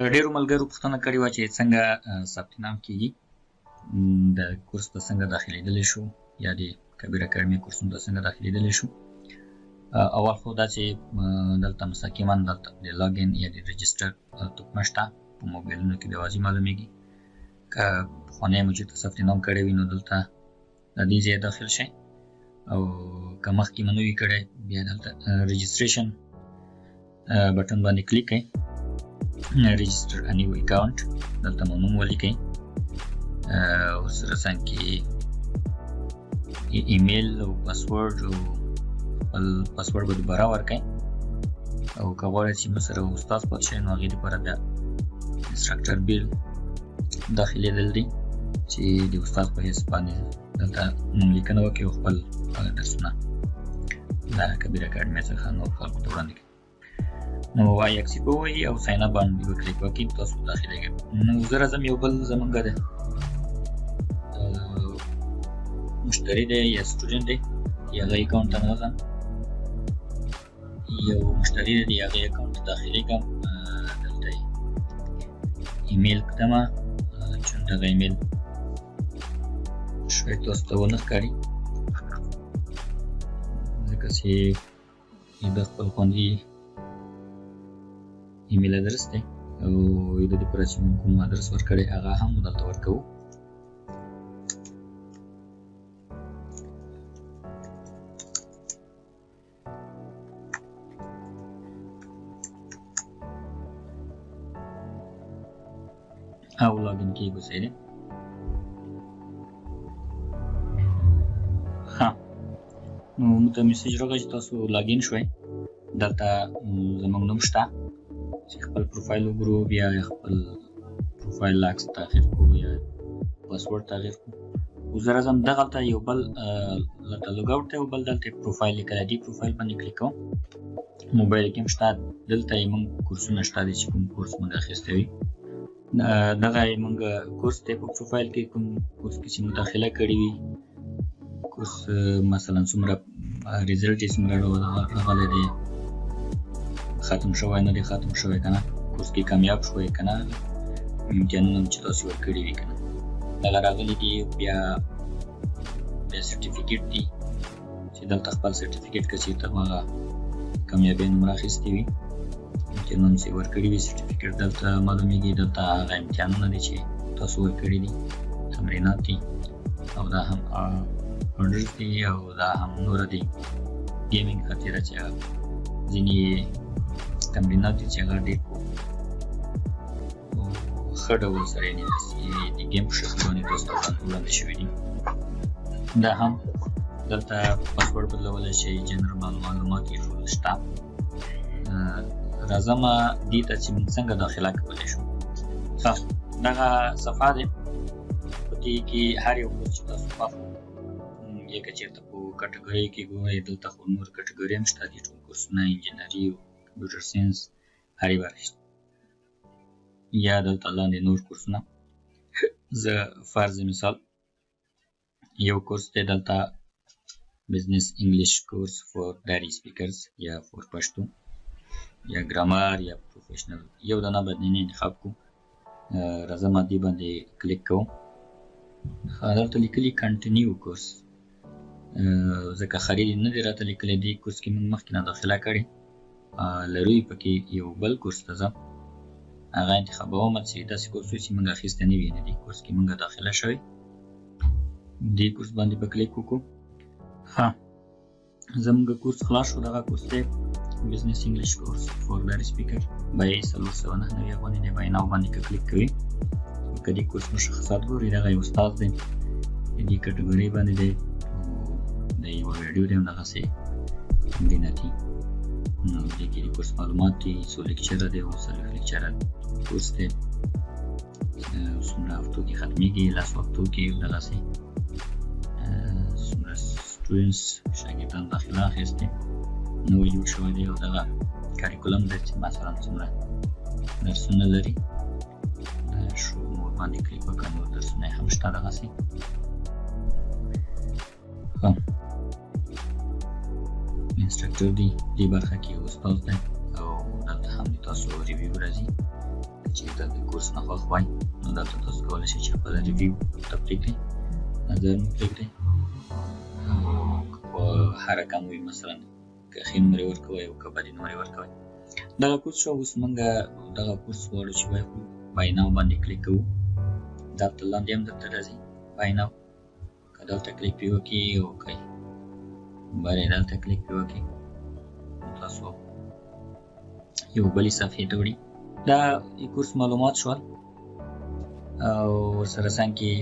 ډېرو ملګرو پوښتنه کړې وه چې څنګه ثبت نام کېږي، د کورس ته څنګه داخلېدلی شو یا د کبیر اکاډمي کورسونو ته څنګه داخلېدلی شو. اول خو دا چې دلته مستقیما دلته د لاګین یا د رجسټر تکمه شته، په موبایلونو کې د واضح معلومیږي. که پخوانی مو چېرته ثبت نام کړی وي نو دلته د دې ځای داخل شئ، او که مخکې مو نه وي کړی بیا دلته رجسټریشن بټن باندې کلیک کړئ، رجسټر ا نیو اکاونټ، دلته مو نوم ولیکئ، ورسره څنګ کې ایمیل او پاسورډ او خپل پاسورډ به دوباره ورکړئ، او که غواړئ چې مو سره استاد پاتې شئ نو هغې دپاره بیا انسټرکټر بیل داخلېدل دي چې د استاد په حیث باندې دلته نوم لیکنه وکړئ او خپل درسونه د کبیر اکاډمي څخه نور خلکو ته وړاندې کړئ. نو آی اکسیپ ووایي او ساین اپ باندې وکلیک وکړئ، تاسو داخلېږئ. نو زه راځم یو بل زمونږ د مشتری دی یا سټوډنټ دی د هغه اکاونټ ته ننوځم، یو مشتری دی د هغې اکاونټ ته داخلېږم، دلته ایمیل کړمه، چون دغه ایمیل شاید تاسو ته ونه ښکاري ځکه چې د خپل خوندي ایمیل ادرس دی، او د دې لپاره چې موږ کوم ادرس ورکړی هغه هم دلته ورکوو. او لاګین کېږو ځای دی. ښه، نو موږ ته میسج راغی چې تاسو لاګین شوئ. دلته زموږ نوم شته چې خپل پروفایل وګورو، بیا خپل پروفایل عکس تغییر کړو یا پاسورډ تغییر کړو. اوس زه راځم دغلته یو بل دلته لوګ آوټ دی او بل دلته پروفایل لیکلی دی، پروفایل باندې کلیک کوم. موبایل کې هم شته، دلته یې موږ کورسونه شته دي چې کوم کورس موږ اخیستی وي. دغه یې موږ کورس دی په پروفایل کې، کوم کورس کې چې مداخله کړې وي، کورس مثلا څومره ریزلټ یې څومره راغلی دی، ختم شوی نه دی ختم شوی که نه، کورس کې کامیاب شوی که نه، امتحانونه چې تاسو ورکړي وي که نه دغه راغلي دي. بیا سرټیفیکیټ دي چې دلته خپل سرټیفیکیټ که چېرته هغه کامیابۍ نومره اخیستی وي، امتحانونه چې ورکړي وي سرټیفیکیټ دلته معلومیږي. دلته هغه امتحانونه دي چې تاسو ورکړي دي، تمرینات دي، او دا هم اورډرز دي، او دا هم نوره دي ګیمینګ خاطره چې ځینې تمرینات دي چې هغه ډېر ښه ډول سره یعنې د ګیم په شکل باندې تاسو ته وړاندې شوي دي. دا هم دلته پاسورډ بدلولی شئ، جنرال معلومات یې ټول شته. راځم دې ته چې موږ څنګه داخله کولی شو. ښه، دغه صفحه دی، په دې کې هر یو کورس چې تاسو خوښ یا که چېرته په کټګورۍ کې ګورئ دلته خو نور کټګورۍ هم شته دي، ټول کورسونه انجینري او کمپیوټر ساینس هرې برخې شته، یا دلته لاندې نور کورسونه. زه فرض مثال یو کورس دی دلته بزنس انګلیش کورس فور ډایري سپیکرز یا فور پښتو یا ګرامر یا پروفیشنل، یو دانه باید نه انتخاب کړو. راځم دې باندې کلیک کوم. دلته لیکلي کنټینیو کورس، ځکه خرید نه دی راته لیکلی، دې کورس کې موږ مخکې نه داخله کړې لرو، پکې یو بل کورس ته ځم، هغه انتخابوم چې داسې کورس وي چې موږ اخیستی نه وي، نه دې کورس کې موږ داخله شوی. دې کورس باندې به کلیک وکړو. ښه، زموږ کورس خلاص شو. دغه کورس دی بزنس انګلیش کورس فور ډایري سپیکر، بیه یې 499 افغانۍ دی. بیه ناو باندې که کلیک کوئ، که دې کورس مشخصات ګورئ، دغه یو استاد دی، دې کټګورۍ باندې دی، د یوه ویډیو دی همدغسې تمرینات دي. نو دې کې د کورس معلومات دي، څو لیکچره دی او 4 لیکچره کورس دی، څومره هفتو کې ختمېږي، 10 هفتو کې همدغسې څومره سټوډنټس شاګردان داخله اخیستې، نوی جوړ شوی دی، او دغه کاریکولم دی چې مثلا څومره درسونه لري. شو مور باندې کلیک وکړه، نور درسونه یې هم شته دغسې. ښه، انسټرکټر دی، دې برخه کې یو استاد دی، او دلته هم د تاسو ریویو راځي، چې د کورس نه خوښ وای نو دلته تاسو کولی شئ چې خپله ریویو ته پرېږدئ، نظر مو پرېږدئ. په هر رقم وي، مثلا که ښې نمرې ورکوئ او که بدې نمرې ورکوئ. دغه کورس شو. اوس موږ دغه کورس غواړو چې وایو بای ناو باندې کلیک کوو. دلته لاندې هم درته راځي بای ناو. که دلته کلیک پرې وکړئ او که بلې دلته کلیک پرې وکړئ تاسو یو بلې صفحې ته وړي. دا کورس معلومات شول او ورسره څنګ کې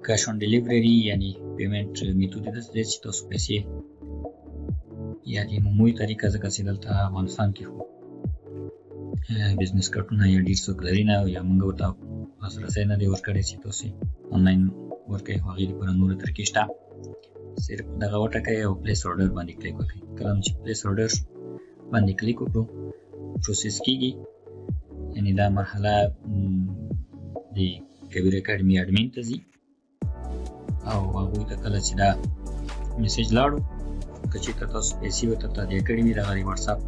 کیش آن ډیلیوري یعنی پیمنټ میتود داسې دی چې تاسو پیسې یا د عمومي طریقه ځکه چې دلته افغانستان کې خو بزنس کارتونه یا ډېر څوک لري نه یا موږ ورته لاسرسی نه دی ورکړی چې تاسو آنلاین ورکوئ، خو هغې لپاره نورې طریقې شته. صرف دغه وټاکئ او پلیس آرډر باندې کلیک وکړئ. کله چې پلیس آرډر باندې کلیک وکړو پروسس کېږي، یعنې دا مرحله د کبیر اکاډمي اډمین ته ځي او هغوی ته کله چې دا میسیج لاړو که چېرته تاسو پیسې ورته تادیه کړي وي دغه د وټساپ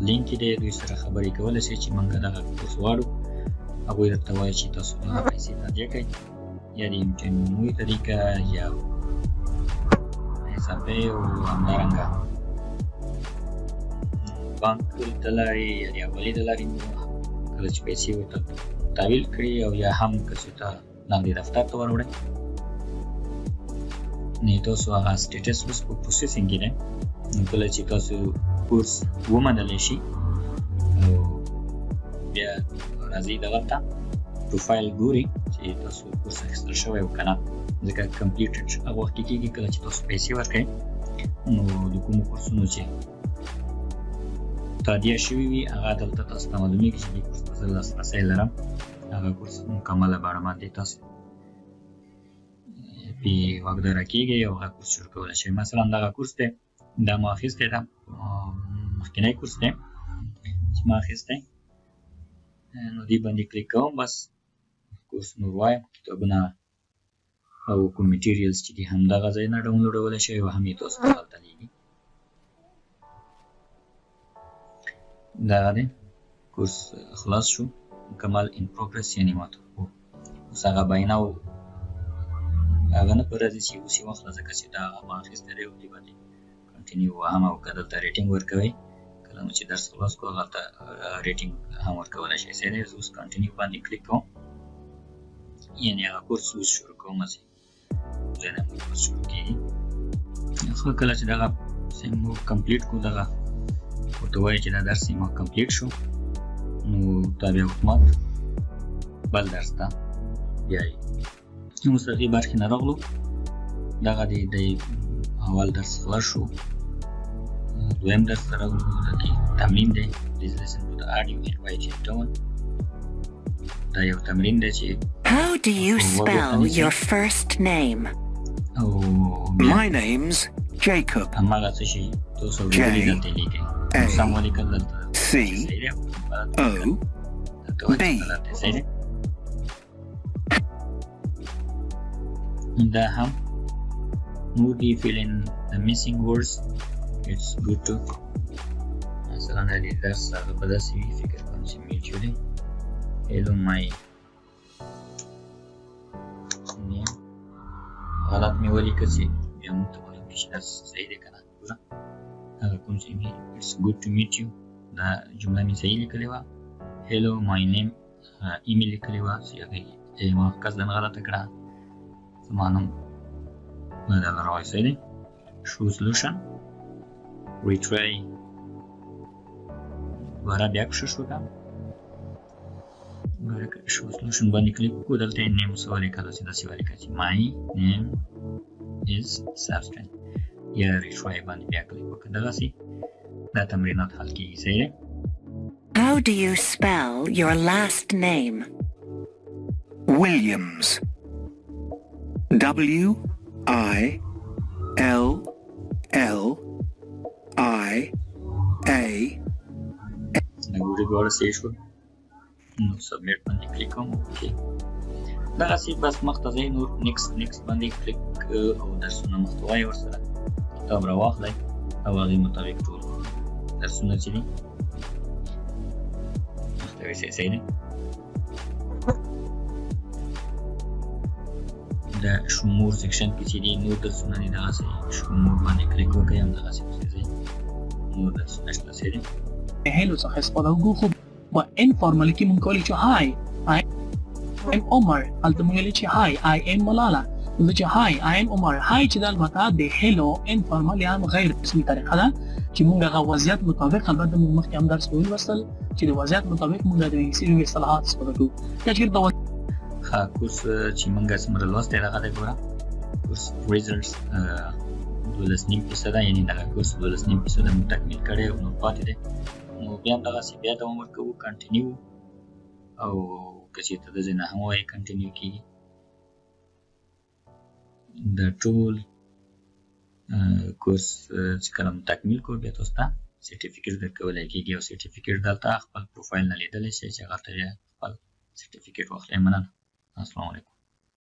لینک یې دی، دوی سره خبرې کولی شئ چې موږ دغه کورس غواړو. هغوی درته وایي چې تاسو دغه پیسې تادیه کړئ یا د عمومي طریقه یا حساب پې او همدارنګه بانک د لارې یا د حوالې د لارې کله چې پیسې ورته تحویل کړي او یا هم که چېرته لاندې دفتر ته وروړئ نو تاسو هغه سټیټس اوس په پروسیسینګ کې دی. نو کله چې تاسو کورس ومنلی شي او بیا راځئ دغه ته پروفایل ګورئ چې تاسو کورس اخیستل شوی او که نه، ځکه کمپلیټډ هغه وخت کې کېږي کله چې تاسو پیسې ورکړئ نو د کومو کورسونو چې تادیه شوي وي هغه دلته تاسو ته معلومېږي چې دې کورس ته زه لاسرسی لرم. هغه کورس مکمله بڼه باندې تاسو پې واګداره کېږئ او هغه کورس شروع کولی شئ. مثلا دغه کورس دی، دا ما اخیستی ده، مخکینی کورس دی چې ما اخیستی. نو دې باندې کلیک کوم، بس کورس نور وایم کتابونه او کوم میټیریلز چې دي همدغه ځای نه ډاونلوډولی شئ او هم یې تاسو ته هلته لیږي. دغه دی کورس خلاص شو، مکمل ان پروګرس یعنې ماته اوس هغه بیناو هغه نه په راځي چې اوس یې واخله ځکه چې دا هغه ما اخیستی دی او دې باندې کنټینیو وهم او که دلته ریټینګ ورکوئ کله مو چې درس خلاص کړو هلته ریټینګ هم ورکولی شئ. زه اوس کنټینیو باندې کلیک کوم یعنې هغه کورس اوس شروع کوم. هسې ځای نه مو کورس شروع کېږي. خو کله چې دغه مو کمپلیټ کړو دغه ورته وایي چې دا درس ما کمپلیټ شو نو دا بیا اتومات بل درس ته بیایي. اوس هغې برخې نه راغلو، دغه د اول درس خلاص شو، دویم درس ته راغلو. دغې تمرین دی Please listen to the audio and write it down. دا یو تمرین دی چې How do you spell your first name? My name's Jacob. هماغه څه شي تاسو ورولي دلته لیکئ. سم ولیکل دلته C-O-B. دا هم نور دي fill in the missing words. It's good to مثلا د درس هغه په داسې وي فکر کوم چې میچولی hello my name غلط مې ولیکه چې بیا موږ ته معلوم کړي چې دا صحیح دی که نه. ګوره هغه کوم چې it's good to meet you دا جمله مې صحیح لیکلې وه. hello my name ایمیل لیکلې وه چې هغې ما قصدن غلطه کړه، زما نوم دغه راویستی دی. show solution retry دوباره بیا کوشش وکړم. show solution باندې کلیک وکړو، دلته یې نیم څه ولیکلو چې داسې ولیکه چې my name is substring یا retry باندې بیا کلیک وکړه. دغسې دا تمرینات حل کېږي. صحیح دی. How do you spell your last name? Williams. W-I-L-L-I-A. نګورې دواړه صحیح شول. نو سبمیټ باندې کلیک کوم. اوکې دغسې بس مخته ځئ، نور نیکسټ باندې کلیک او درسونه مخته وایي ورسره کتاب راواخلئ او هغې مطابق ټول درسونه چې دي مخته کولی شئ. صحیح دی. د شمور سیکشن کې چې دي نور درسونه دي دغسې شمور باندې کلیک وکړئ همدغسې پرېږدئ نور درسونه شته. صحیح دی. هلو څخه استفاده وکړو خو په انفارمل کې مونږ کولی چې هاي آی ام عمر هلته مونږ ویلي چې هاي آی ام ملاله نو چې هاي آی ام عمر هاي چې دا البته د هلو انفارمل یا غیر رسمي طریقه ده چې مونږ هغه وضعیت مطابق البته مونږ مخکې هم درس ولوستل چې د وضعیت مطابق مونږ د انګلیسي ژبې اصطلاحات استفاده کوو. که چېرته ښه کورس چې مونږ څومره لوستی دغه دی ګوره کورس ریزلټس 12.5% یعنې دغه کورس 12.5% مونږ تکمیل کړی او نور پاتې دی. نو بیا هم دغسې بیا دوام ورکوو کنټینیو او که چېرته د ځای نه هم وایي کنټینیو کېږي. د ټول کورس چې کله مو تکمیل کړو بیا تاسو ته سرټیفیکیټ درکولی کېږي او سرټیفیکیټ دلته خپل پروفایل نه لیدلی شئ چې هغه ته خپل سرټیفیکیټ واخلئ. مننه. السلام علیکم.